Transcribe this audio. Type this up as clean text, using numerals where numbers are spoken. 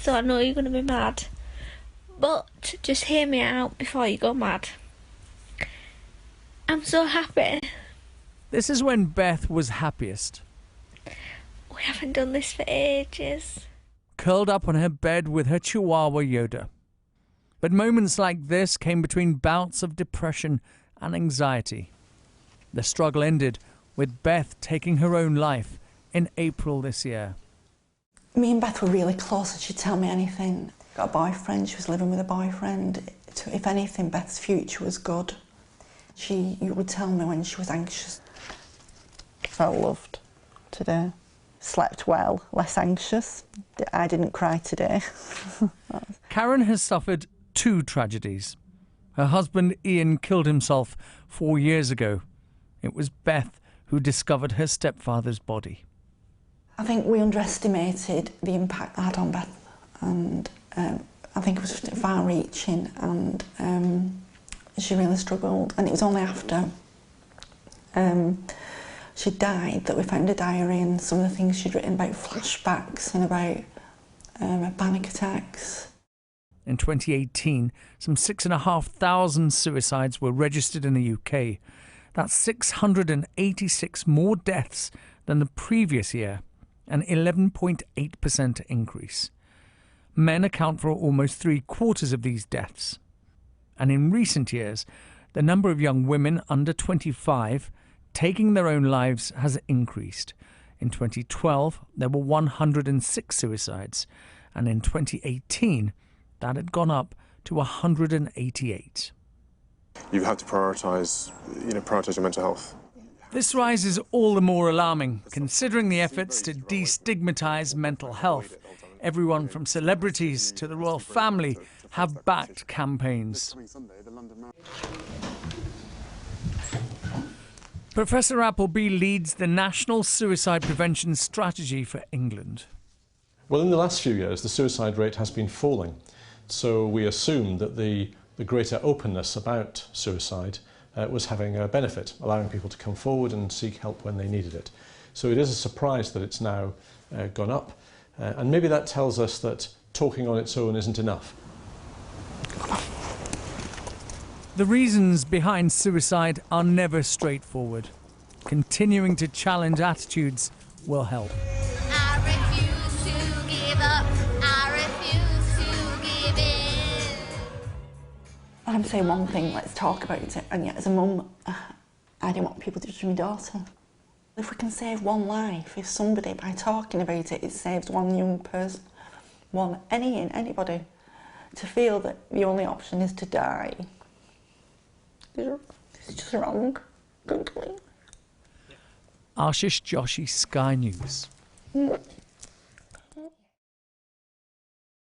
so I know you're going to be mad. But just hear me out before you go mad. I'm so happy. This is when Beth was happiest. We haven't done this for ages. Curled up on her bed with her chihuahua Yoda. But moments like this came between bouts of depression and anxiety. The struggle ended with Beth taking her own life in April this year. Me and Beth were really close and she'd tell me anything. Got a boyfriend, she was living with a boyfriend. If anything, Beth's future was good. She would tell me when she was anxious. Felt loved today. Slept well, less anxious. I didn't cry today. Karen has suffered 2 tragedies. Her husband Ian killed himself 4 years ago. It was Beth who discovered her stepfather's body. I think we underestimated the impact that had on Beth, and I think it was far-reaching, and she really struggled. And it was only after she died that we found a diary and some of the things she'd written about flashbacks and about panic attacks. In 2018, some 6,500 suicides were registered in the UK. That's 686 more deaths than the previous year, an 11.8% increase. Men account for almost 3/4 of these deaths. And in recent years, the number of young women under 25 taking their own lives has increased. In 2012, there were 106 suicides, and in 2018, that had gone up to 188. You have to prioritise your mental health. This rise is all the more alarming, considering the efforts to destigmatise mental health. Everyone from celebrities to the royal family have backed campaigns. Professor Appleby leads the National Suicide Prevention Strategy for England. Well, in the last few years, the suicide rate has been falling. So we assumed that the greater openness about suicide was having a benefit, allowing people to come forward and seek help when they needed it. So it is a surprise that it's now gone up. And maybe that tells us that talking on its own isn't enough. The reasons behind suicide are never straightforward. Continuing to challenge attitudes will help. I refuse to give up. I refuse to give in. I'm saying one thing, let's talk about it, and yet as a mum, I don't want people to judge my daughter. If we can save one life, if somebody, by talking about it, it saves one young person, anybody, to feel that the only option is to die, it's just wrong, completely. Ashish Joshi, Sky News.